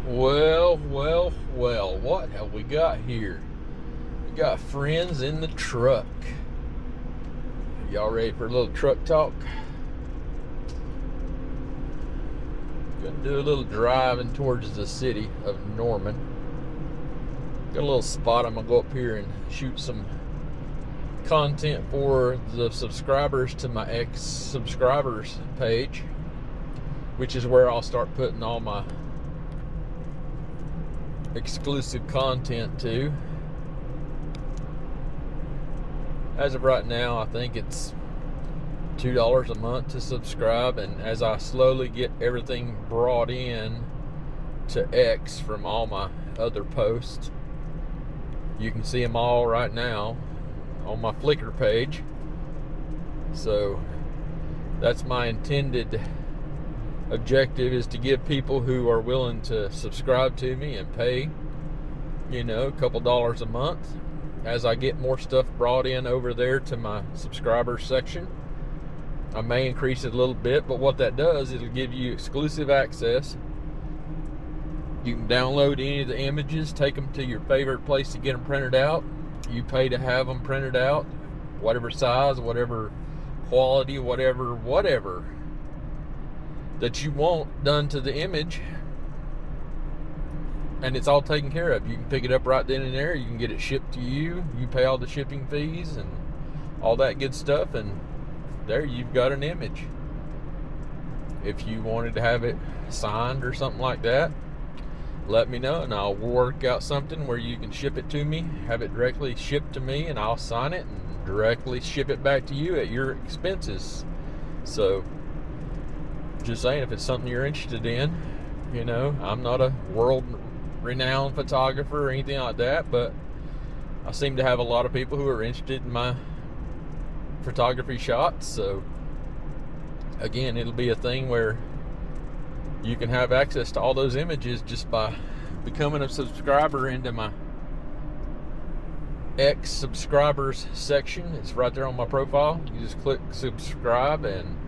Well, what have we got here? We got friends in the truck. Y'all ready for a little truck talk? Gonna do a little driving towards the city of Norman. Got a little spot. I'm gonna go up here and shoot some content for the subscribers to my ex-subscribers page, which is where I'll start putting all my exclusive content to. As of right now, I think it's $2 a month to subscribe, and as I slowly get everything brought in to X from all my other posts, you can see them all right now on my Flickr page. So that's my intended objective, is to give people who are willing to subscribe to me and pay, a couple dollars a month, as I get more stuff brought in over there to my subscribers section. I may increase it a little bit, but what that does, it'll give you exclusive access. You can download any of the images, take them to your favorite place to get them printed out. You pay to have them printed out, whatever size, whatever quality, whatever that you want done to the image, and it's all taken care of. You can pick it up right then and there. You can get it shipped to you. You pay all the shipping fees and all that good stuff, and there you've got an image. If you wanted to have it signed or something like that, let me know, and I'll work out something where you can ship it to me, have it directly shipped to me, and I'll sign it and directly ship it back to you at your expenses. So just saying, if it's something you're interested in, I'm not a world-renowned photographer or anything like that, but I seem to have a lot of people who are interested in my photography shots. So again, it'll be a thing where you can have access to all those images just by becoming a subscriber into my X subscribers section. It's right there on my profile. You just click subscribe and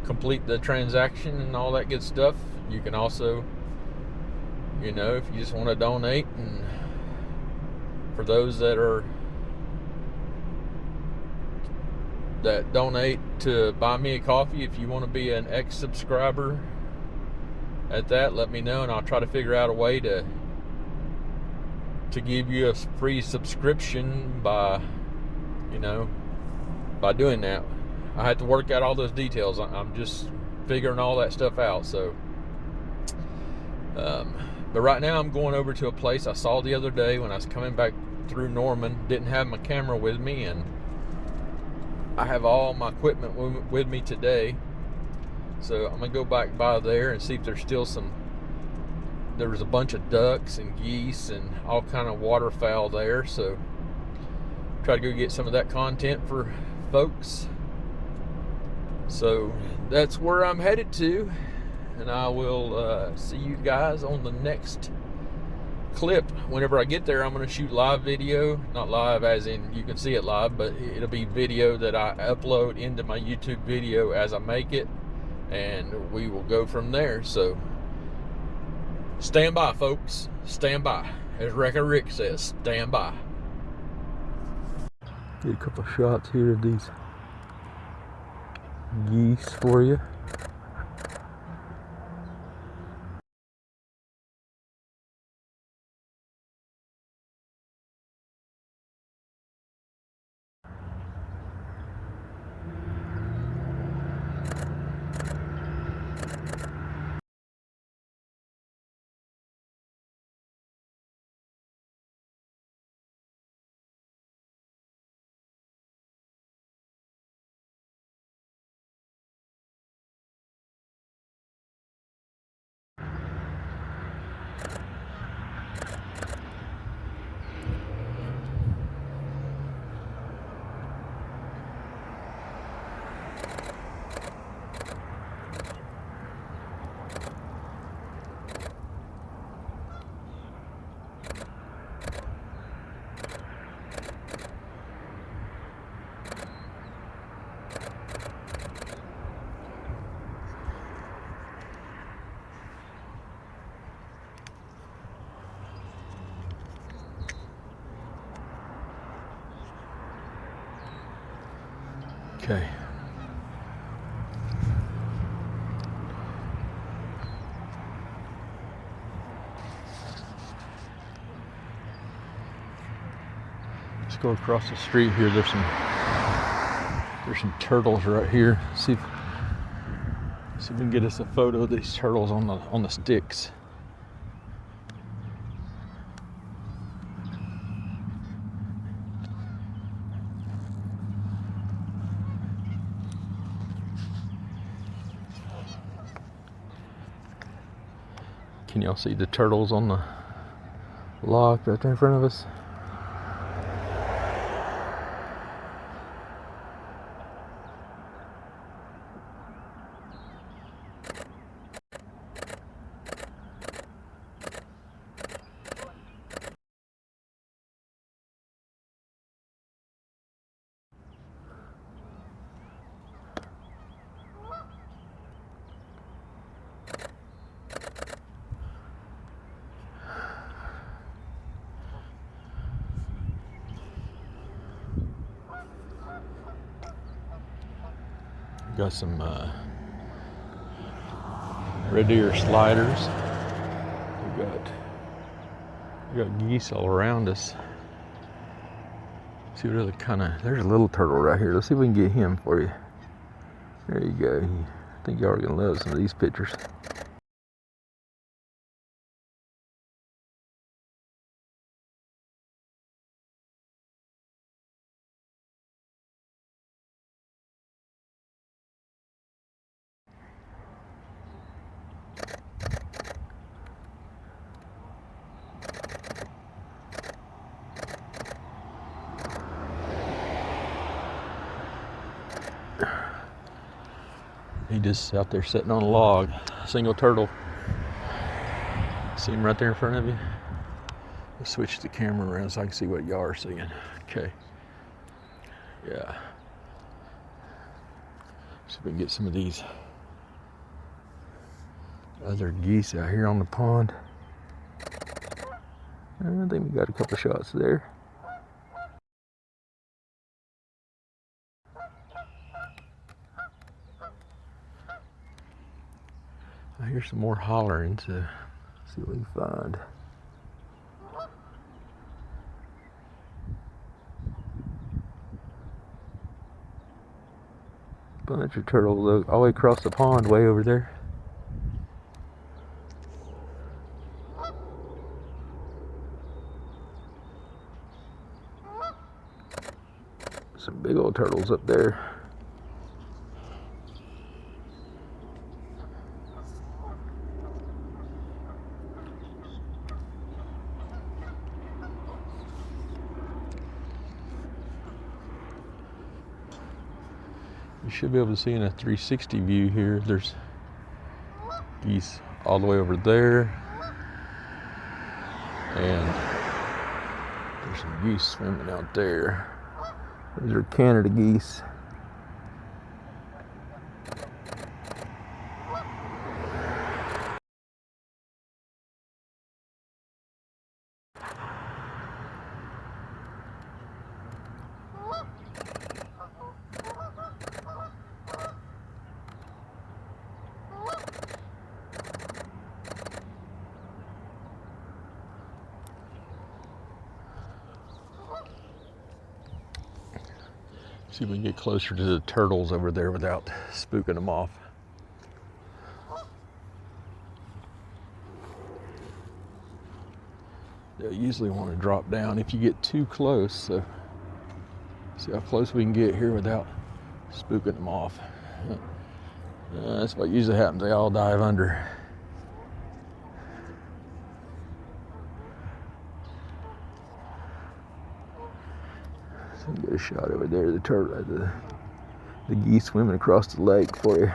complete the transaction and all that good stuff. You can also, if you just want to donate, and for those that donate to buy me a coffee, if you want to be an X subscriber at that, let me know, and I'll try to figure out a way to give you a free subscription by doing that. I had to work out all those details. I'm just figuring all that stuff out. So but right now I'm going over to a place I saw the other day when I was coming back through Norman. Didn't have my camera with me, and I have all my equipment with me today. So I'm gonna go back by there and see if there's still there was a bunch of ducks and geese and all kind of waterfowl there. So try to go get some of that content for folks. So that's where I'm headed to, and I will see you guys on the next clip. Whenever I get there, I'm going to shoot live video. Not live as in you can see it live, but it'll be video that I upload into my YouTube video as I make it, and we will go from there. So stand by, folks. Stand by. As Wrecker Rick says, stand by. Get a couple shots here of these geese for you. Okay. Let's go across the street here. There's some turtles right here. See if we can get us a photo of these turtles on the sticks. Can y'all see the turtles on the log right there in front of us? Got some red deer sliders. We got geese all around us. See what other kind of, there's a little turtle right here. Let's see if we can get him for you. There you go. I think y'all are gonna love some of these pictures. He just out there sitting on a log, single turtle. See him right there in front of you? Let's switch the camera around so I can see what y'all are seeing. Okay. Yeah. See if we can get some of these other geese out here on the pond. I think we got a couple shots there. I hear some more hollering, so see what we can find. Bunch of turtles all the way across the pond, way over there. Some big old turtles up there. You should be able to see in a 360 view here. There's geese all the way over there. And there's some geese swimming out there. Those are Canada geese. See if we can get closer to the turtles over there without spooking them off. They'll usually want to drop down if you get too close. So see how close we can get here without spooking them off. That's what usually happens. They all dive under. Get a shot over there, the turtle, the geese swimming across the lake for you.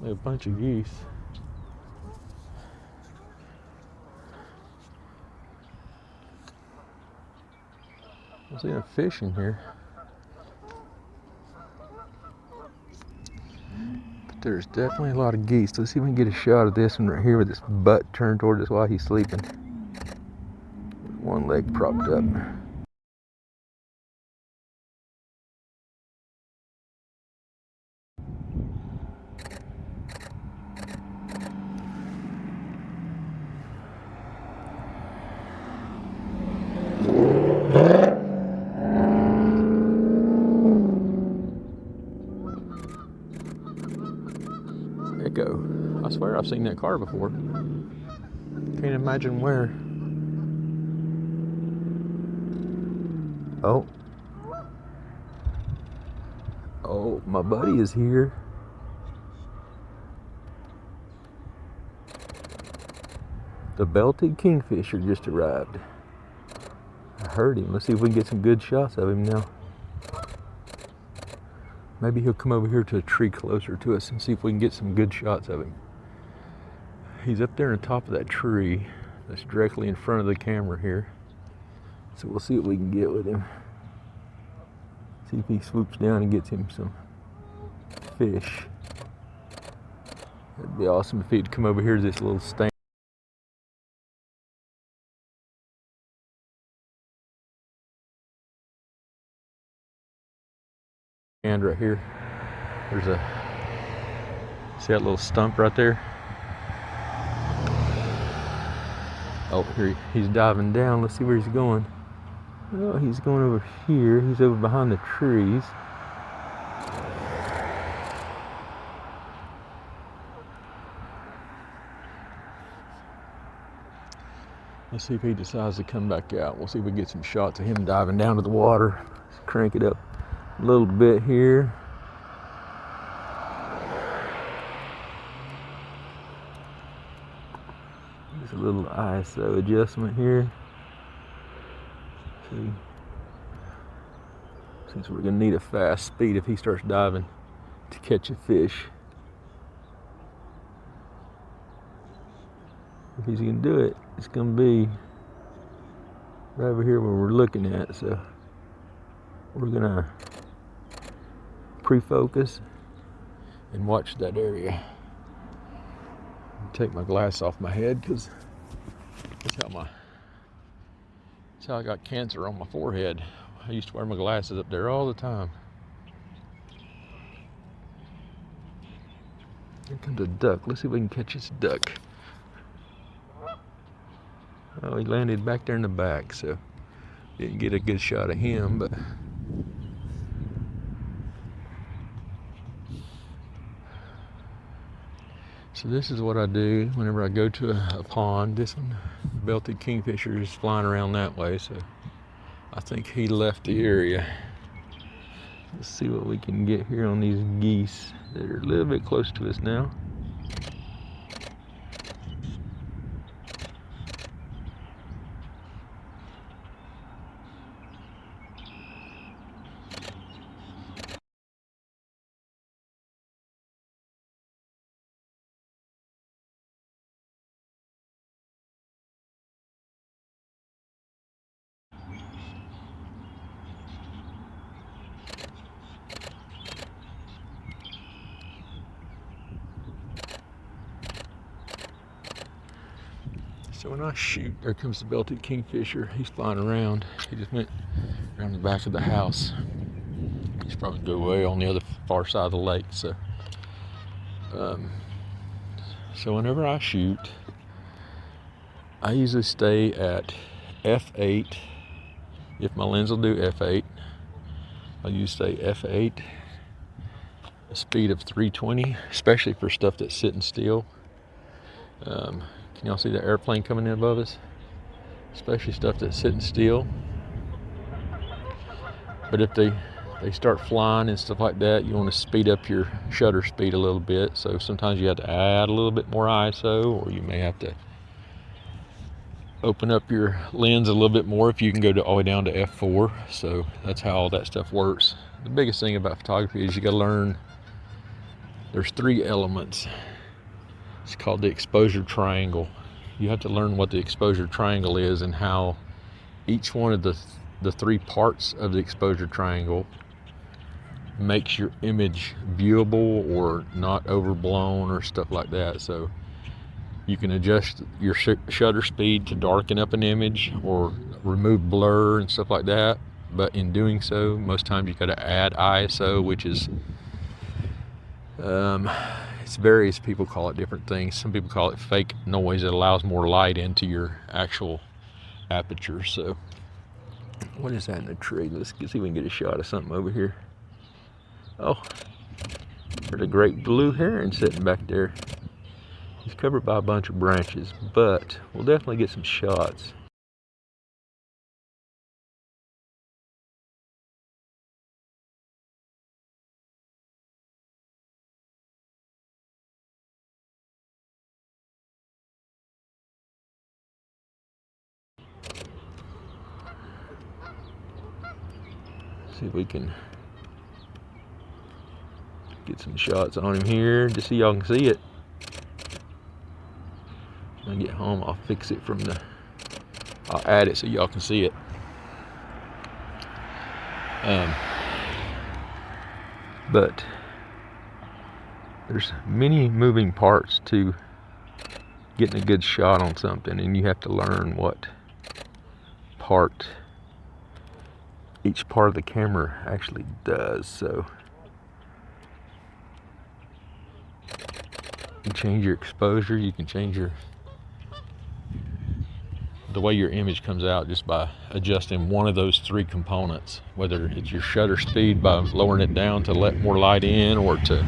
A bunch of geese. I'm seeing a fish in here. But there's definitely a lot of geese. Let's see if we can get a shot of this one right here with his butt turned toward us while he's sleeping. One leg propped up. Echo. I swear I've seen that car before. Can't imagine where. Oh. Oh, my buddy is here. The belted kingfisher just arrived. I heard him. Let's see if we can get some good shots of him now. Maybe he'll come over here to a tree closer to us and see if we can get some good shots of him. He's up there on the top of that tree that's directly in front of the camera here. So we'll see what we can get with him. See if he swoops down and gets him some fish. That'd be awesome if he'd come over here to this little stand. And right here, there's see that little stump right there? Oh, here he's diving down. Let's see where he's going. Oh, he's going over here. He's over behind the trees. Let's see if he decides to come back out. We'll see if we get some shots of him diving down to the water. Let's crank it up a little bit here. Just a little ISO adjustment here. See, since we're gonna need a fast speed if he starts diving to catch a fish. If he's gonna do it, it's gonna be right over here where we're looking at. So we're gonna pre-focus and watch that area. Take my glass off my head because that's how I got cancer on my forehead. I used to wear my glasses up there all the time. Here comes a duck. Let's see if we can catch this duck. Oh, he landed back there in the back, so didn't get a good shot of him, but so this is what I do whenever I go to a pond. This one, belted kingfisher, is flying around that way, so I think he left the area. Let's see what we can get here on these geese. They're a little bit close to us now. So when I shoot, there comes the belted kingfisher. He's flying around. He just went around the back of the house. He's probably go way on the other far side of the lake. So whenever I shoot, I usually stay at f8. If my lens will do f8, I usually stay f8. A speed of 320, especially for stuff that's sitting still. Can y'all see the airplane coming in above us? Especially stuff that's sitting still. But if they start flying and stuff like that, you want to speed up your shutter speed a little bit. So sometimes you have to add a little bit more ISO, or you may have to open up your lens a little bit more if you can go all the way down to f4. So that's how all that stuff works. The biggest thing about photography is you got to learn there's 3 elements. It's called the exposure triangle. You have to learn what the exposure triangle is and how each one of the 3 parts of the exposure triangle makes your image viewable or not overblown or stuff like that. So you can adjust your shutter speed to darken up an image or remove blur and stuff like that. But in doing so, most times you got to add ISO, which is it's various people call it different things. Some people call it fake noise. It allows more light into your actual aperture. So what is that in the tree? Let's see if we can get a shot of something over here. Oh, there's a great blue heron sitting back there. He's covered by a bunch of branches, but we'll definitely get some shots. See if we can get some shots on him here, just so y'all can see it. When I get home, I'll fix it from I'll add it so y'all can see it. But there's many moving parts to getting a good shot on something, and you have to learn what each part of the camera actually does. So you can change your exposure, you can change the way your image comes out just by adjusting one of those 3 components, whether it's your shutter speed by lowering it down to let more light in, or to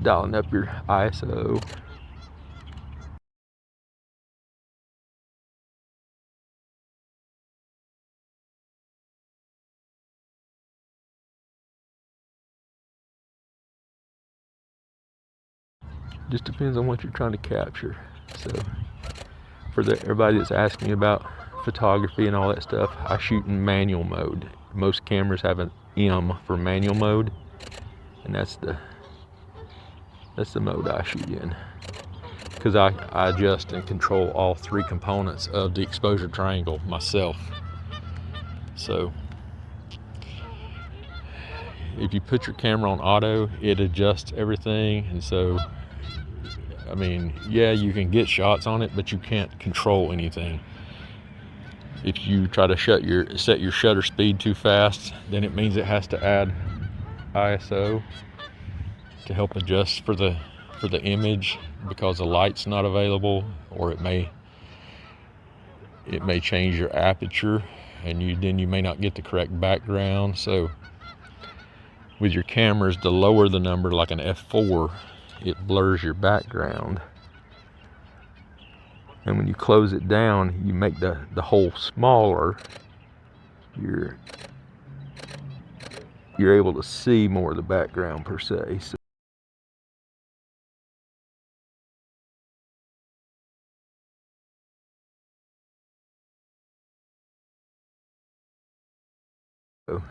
dialing up your ISO. Just depends on what you're trying to capture. So for everybody that's asking me about photography and all that stuff, I shoot in manual mode. Most cameras have an M for manual mode, and that's the mode I shoot in, because I adjust and control all 3 components of the exposure triangle myself. So if you put your camera on auto, it adjusts everything. And so, I mean, yeah, you can get shots on it, but you can't control anything. If you try to set your shutter speed too fast, then it means it has to add ISO to help adjust for the image, because the light's not available, or it may change your aperture, and you may not get the correct background. So with your cameras, the lower the number, like an f4, it blurs your background, and when you close it down, you make the hole smaller. You're able to see more of the background per se. So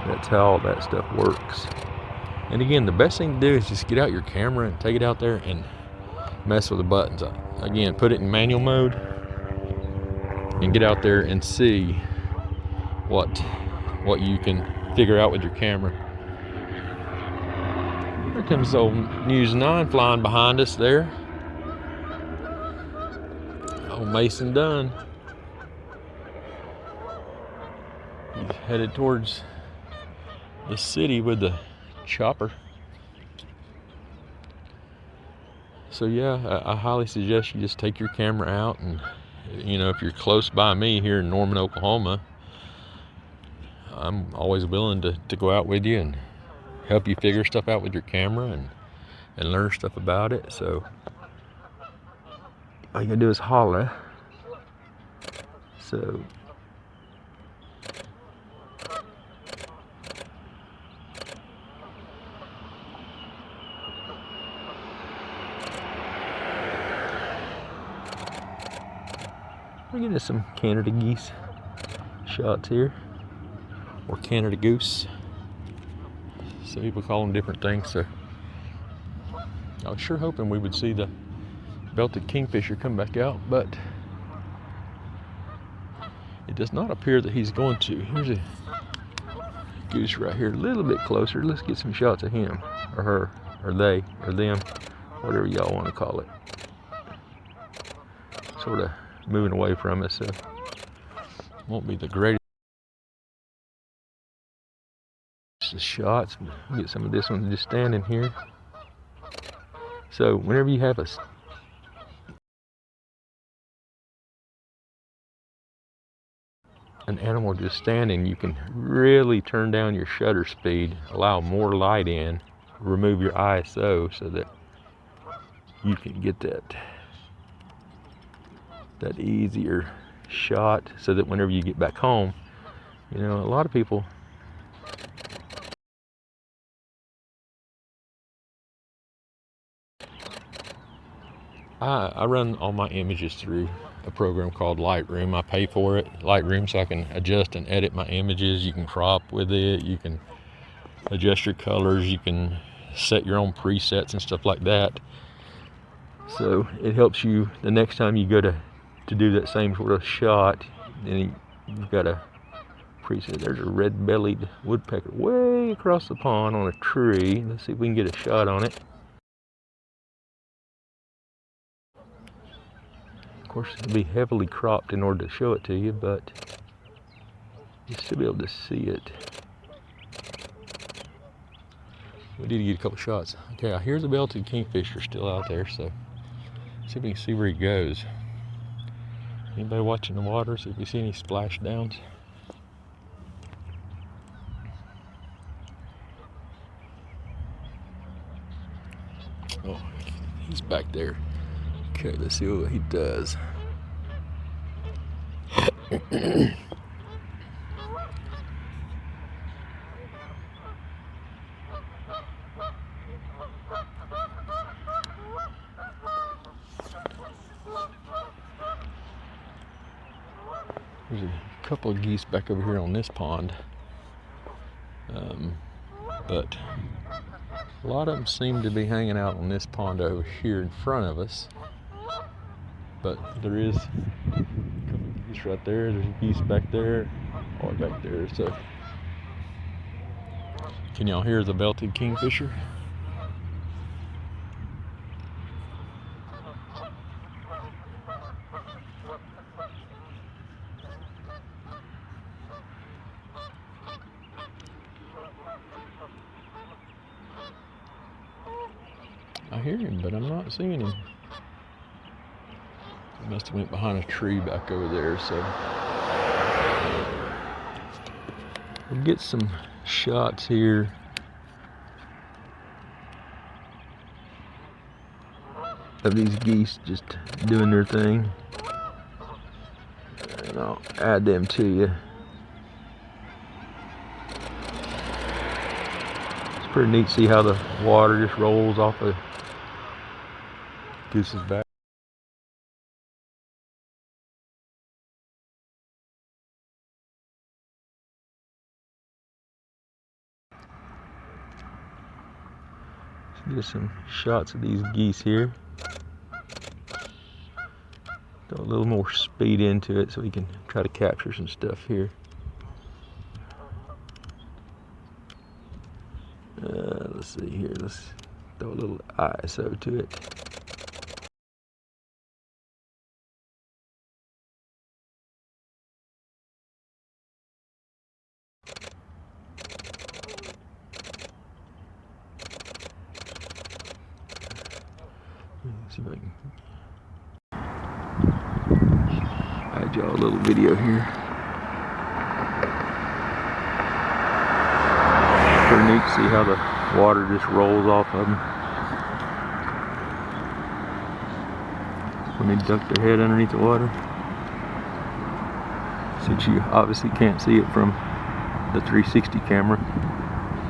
that's how all that stuff works. And again, the best thing to do is just get out your camera and take it out there and mess with the buttons. Again, put it in manual mode and get out there and see what you can figure out with your camera. Here comes old News 9 flying behind us there. Old Mason Dunn. He's headed towards the city with the chopper. So yeah, I highly suggest you just take your camera out, and if you're close by me here in Norman, Oklahoma, I'm always willing to go out with you and help you figure stuff out with your camera and learn stuff about it. So all you gotta do is holler. So We're getting some Canada geese shots here, or Canada goose. Some people call them different things. So I was sure hoping we would see the belted kingfisher come back out, but it does not appear that he's going to. Here's a goose right here, a little bit closer. Let's get some shots of him, or her, or they, or them, whatever y'all want to call it. Sort of moving away from us, so won't be the greatest shots. We'll get some of this one just standing here. So whenever you have an animal just standing, you can really turn down your shutter speed, allow more light in, remove your ISO so that you can get that easier shot, so that whenever you get back home, you know, a lot of people I run all my images through a program called Lightroom. I pay for it, Lightroom, so I can adjust and edit my images. You can crop with it, you can adjust your colors, you can set your own presets and stuff like that. So it helps you the next time you go to do that same sort of shot. Then you've got a preset. There's a red-bellied woodpecker way across the pond on a tree. Let's see if we can get a shot on it. Of course, it'll be heavily cropped in order to show it to you, but you should be able to see it. We need to get a couple shots. Okay, I hear the belted kingfisher still out there, so see if we can see where he goes. Anybody watching the water? See if you see any splashdowns. Oh, he's back there. Okay, let's see what he does. There's a couple of geese back over here on this pond, but a lot of them seem to be hanging out on this pond over here in front of us. But there is a couple of geese right there. There's geese back there, all back there. So, can y'all hear the belted kingfisher? I hear him, but I'm not seeing him. He must have went behind a tree back over there, so we'll get some shots here of these geese just doing their thing, and I'll add them to you. It's pretty neat to see how the water just rolls off of goose's back. Get some shots of these geese here. Throw a little more speed into it so we can try to capture some stuff here. Let's see here. Let's throw a little ISO to it. Let's see if I can add y'all a little video here. Pretty neat to see how the water just rolls off of them when they duck their head underneath the water. Since you obviously can't see it from the 360 camera,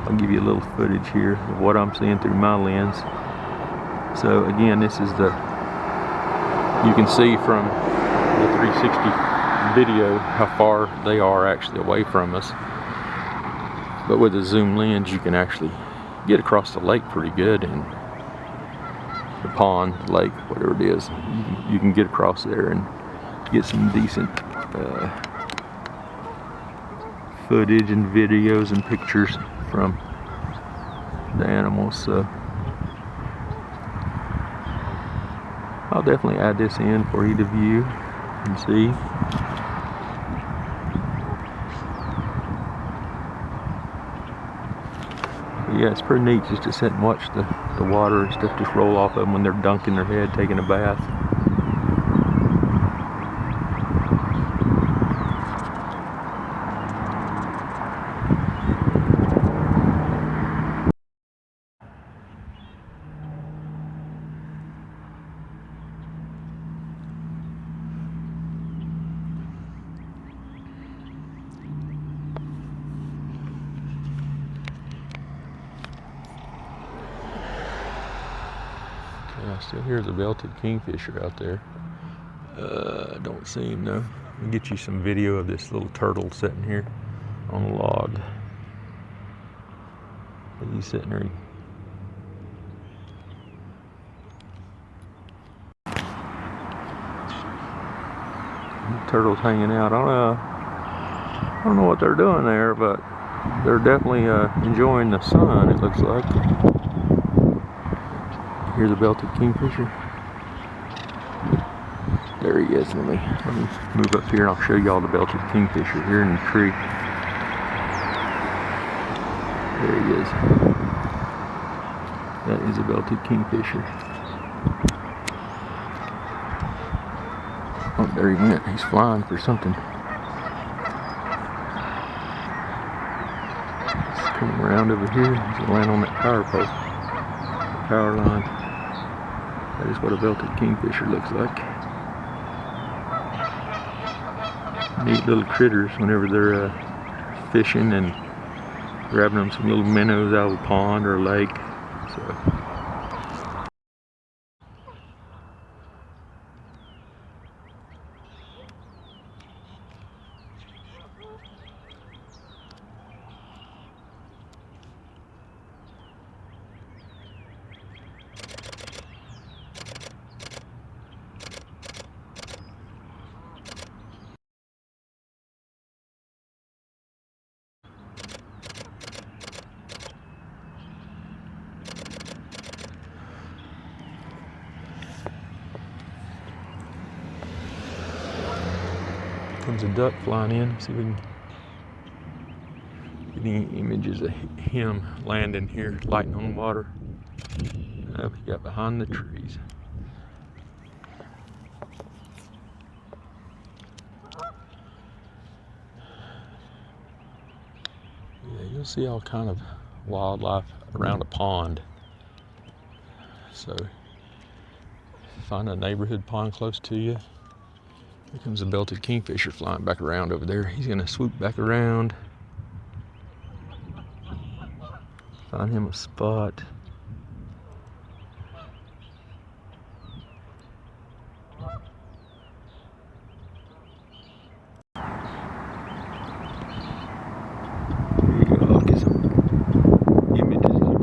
I'll give you a little footage here of what I'm seeing through my lens. So again, this is you can see from the 360 video how far they are actually away from us. But with a zoom lens, you can actually get across the lake pretty good, and the pond, lake, whatever it is, you can get across there and get some decent footage and videos and pictures from the animals. So I'll definitely add this in for you to view and see. But yeah, it's pretty neat just to sit and watch the water and stuff just roll off of them when they're dunking their head, taking a bath. I still hear the belted kingfisher out there. I don't see him though. I'll get you some video of this little turtle sitting here on a log. He's sitting there. The turtle's hanging out. I don't know what they're doing there, but they're definitely enjoying the sun, it looks like. Here's the belted kingfisher. There he is. Let me move up here and I'll show you all the belted kingfisher here in the tree. There he is. That is a belted kingfisher. Oh, there he went. He's flying for something. He's coming around over here. He's going to land on that power pole. Power line. That is what a belted kingfisher looks like. Neat little critters whenever they're fishing and grabbing them some little minnows out of a pond or a lake. So. Comes a duck flying in. See if we can get any images of him landing here, lighting on the water. Up he got behind the trees. Yeah, you'll see all kind of wildlife around a pond. So find a neighborhood pond close to you. Here comes a belted kingfisher flying back around over there. He's gonna swoop back around. Find him a spot. There you go. I'll get some images of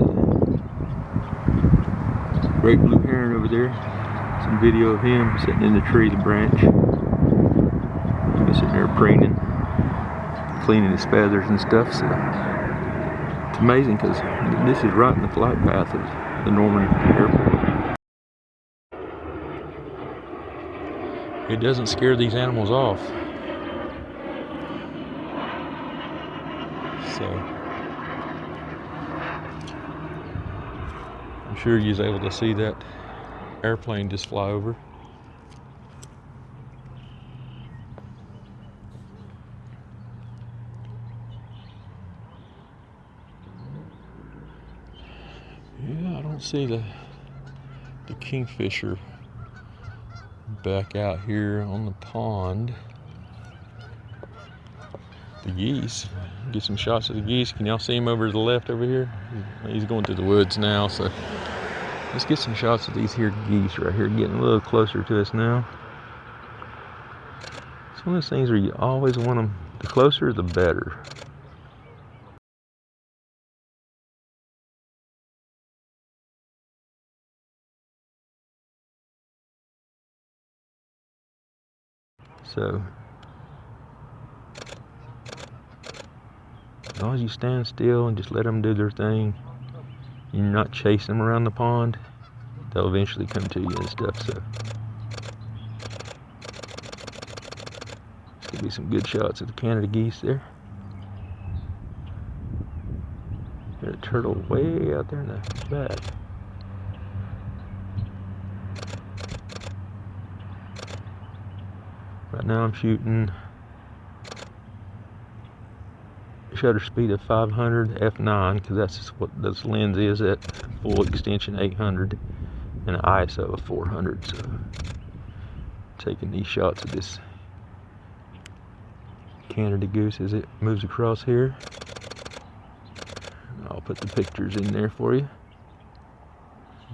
the great blue heron over there. Some video of him sitting in the tree, the branch. Sitting there preening, cleaning his feathers and stuff. So it's amazing because this is right in the flight path of the Norman Airport. It doesn't scare these animals off. So I'm sure you was able to see that airplane just fly over. Yeah, I don't see the kingfisher back out here on the pond. The geese, get some shots of the geese. Can y'all see him over to the left over here? He's going through the woods now, so let's get some shots of these here geese right here, getting a little closer to us now. one of those things where you always want them, the closer the better. So as long as you stand still and just let them do their thing, you're not chasing them around the pond, they'll eventually come to you and stuff. So there's gonna be some good shots of the Canada geese there. Got a turtle way out there in the back. Right now I'm shooting shutter speed of 500 f9 because that's what this lens is at full extension 800 and an ISO of 400. So taking these shots of this Canada goose as it moves across here. I'll put the pictures in there for you.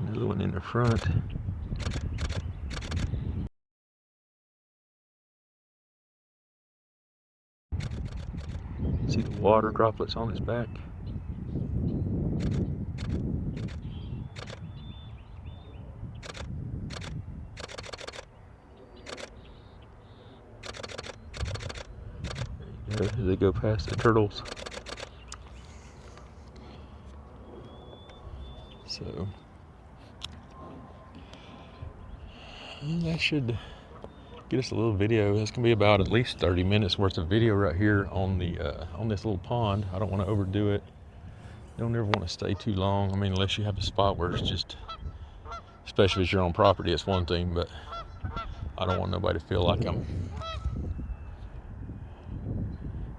Another one in the front. See the water droplets on his back. There, as they go past the turtles. So that should get us a little video. It's gonna be about at least 30 minutes worth of video right here on the on this little pond. I don't want to overdo it. You don't ever want to stay too long. I mean, unless you have a spot where it's just, especially if it's your own property, it's one thing. But I don't want nobody to feel like I'm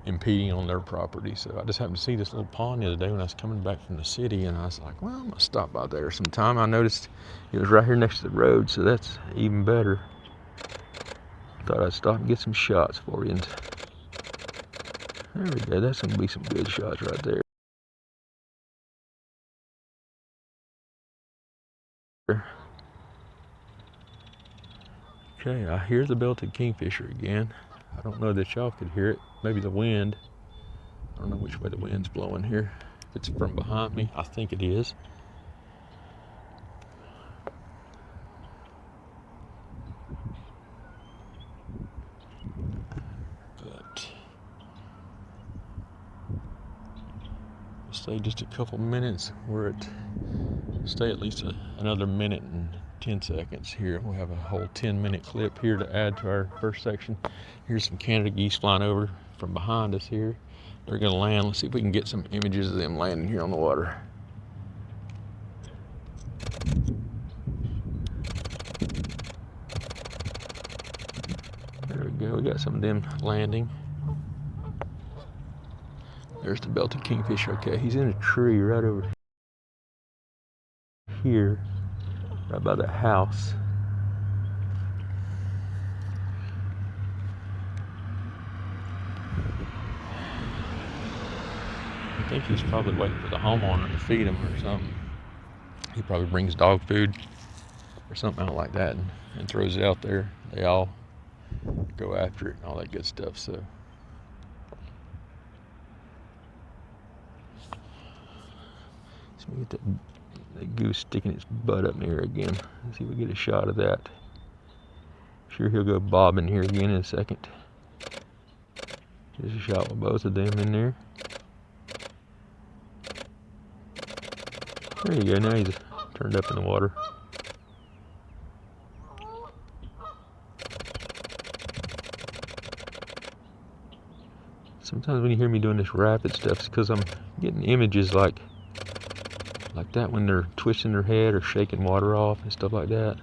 impeding on their property. So I just happened to see this little pond the other day when I was coming back from the city, and I was like, well, I'm gonna stop by there sometime. I noticed it was right here next to the road, so that's even better. Thought I'd stop and get some shots for you. And there we go. That's gonna be some good shots right there. Okay, I hear the belted kingfisher again. I don't know that y'all could hear it. Maybe the wind. I don't know which way the wind's blowing here. If it's from behind me, I think it is. But we'll stay just a couple minutes. Stay at least another minute and 10 seconds here. We'll have a whole 10-minute clip here to add to our first section. Here's some Canada geese flying over from behind us here. They're gonna land. Let's see if we can get some images of them landing here on the water. There we go, we got some of them landing. There's the belted kingfisher. Okay, he's in a tree right over here, right by the house. I think he's probably waiting for the homeowner to feed him or something. He probably brings dog food or something out like that and throws it out there. They all go after it and all that good stuff. So we get that goose sticking its butt up in the air again. Let's see if we get a shot of that. Sure, he'll go bobbing here again in a second. Just a shot with both of them in there. There you go, now he's turned up in the water. Sometimes when you hear me doing this rapid stuff, it's because I'm getting images like that when they're twisting their head or shaking water off and stuff like that.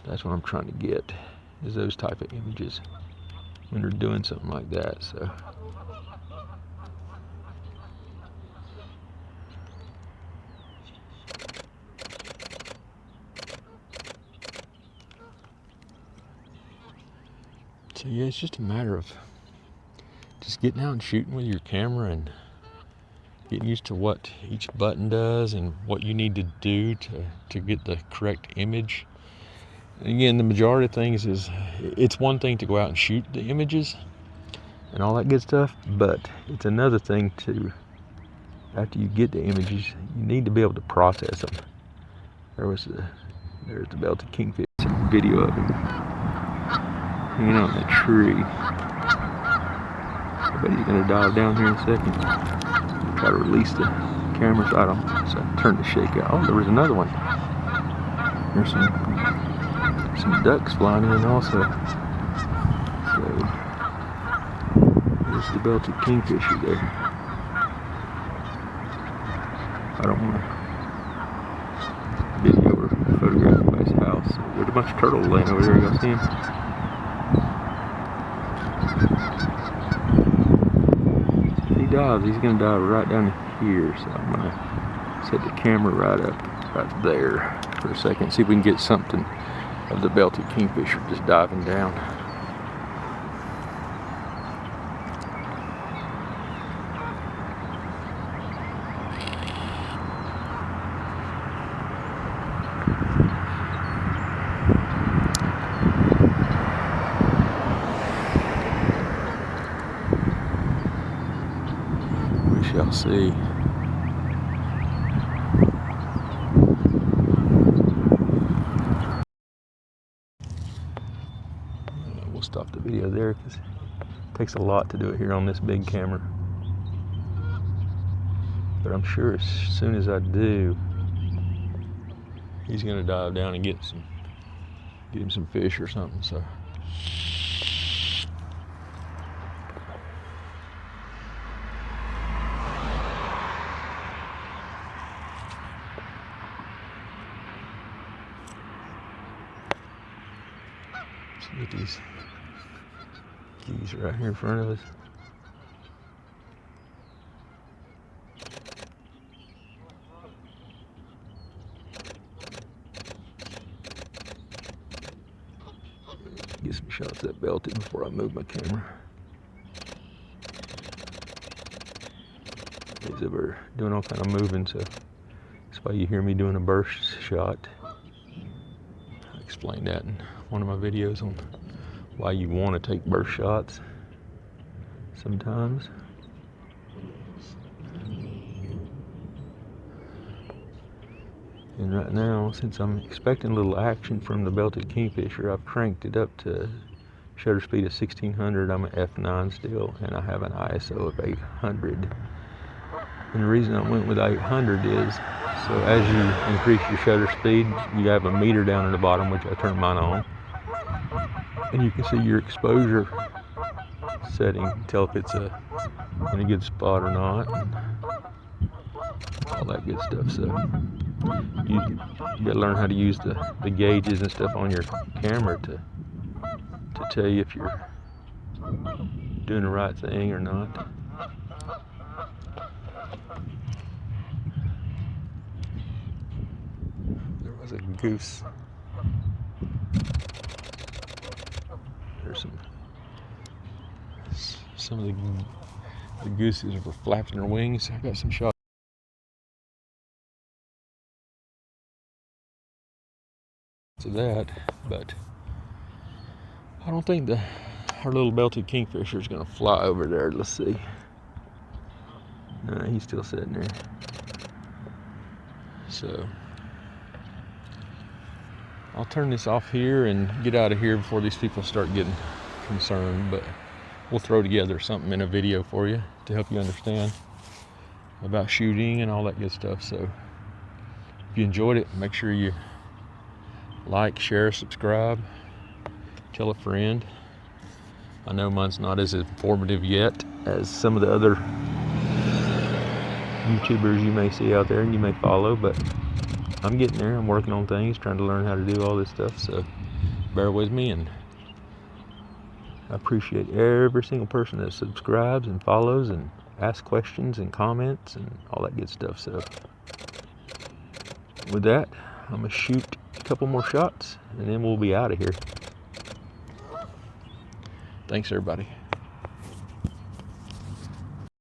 That's what I'm trying to get, is those type of images when they're doing something like that. So yeah, it's just a matter of just getting out and shooting with your camera and getting used to what each button does and what you need to do to get the correct image. Again, the majority of things is, it's one thing to go out and shoot the images and all that good stuff, but it's another thing to, after you get the images, you need to be able to process them. There's the belted kingfish video of him hanging out in that tree. I bet he's gonna dive down here in a second. Try to release the camera so I turn the shake out. Oh, there was another one. There's some ducks flying in also. So there's the belted kingfisher there. I don't want to video or photograph anybody's house. There's a bunch of turtles laying over there. Y'all see them? If he dives, he's gonna dive right down here. So I'm gonna set the camera right there for a second. See if we can get something of the belted kingfisher just diving down. We shall see. We'll stop the video there because it takes a lot to do it here on this big camera. But I'm sure as soon as I do, he's gonna dive down and get him some fish or something. So get these keys right here in front of us. Get some shots that belted before I move my camera. These are doing all kind of moving, so that's why you hear me doing a burst shot. I explained that in one of my videos on why you want to take burst shots sometimes. And right now, since I'm expecting a little action from the belted kingfisher, I've cranked it up to shutter speed of 1600. I'm at f9 still, and I have an ISO of 800. And the reason I went with 800 is so as you increase your shutter speed, you have a meter down at the bottom, which I turn mine on, and you can see your exposure setting, tell if it's in a good spot or not, and all that good stuff. So you gotta learn how to use the gauges and stuff on your camera to tell you if you're doing the right thing or not. There was a goose. There's some of the gooses were flapping their wings. I got some shots of that, but I don't think our little belted kingfisher is going to fly over there. Let's see. No, he's still sitting there. So I'll turn this off here and get out of here before these people start getting concerned, but we'll throw together something in a video for you to help you understand about shooting and all that good stuff. So if you enjoyed it, make sure you like, share, subscribe, tell a friend. I know mine's not as informative yet as some of the other YouTubers you may see out there and you may follow, but I'm getting there. I'm working on things, trying to learn how to do all this stuff, so bear with me, and I appreciate every single person that subscribes and follows and asks questions and comments and all that good stuff. So with that, I'm gonna shoot a couple more shots and then we'll be out of here. Thanks everybody.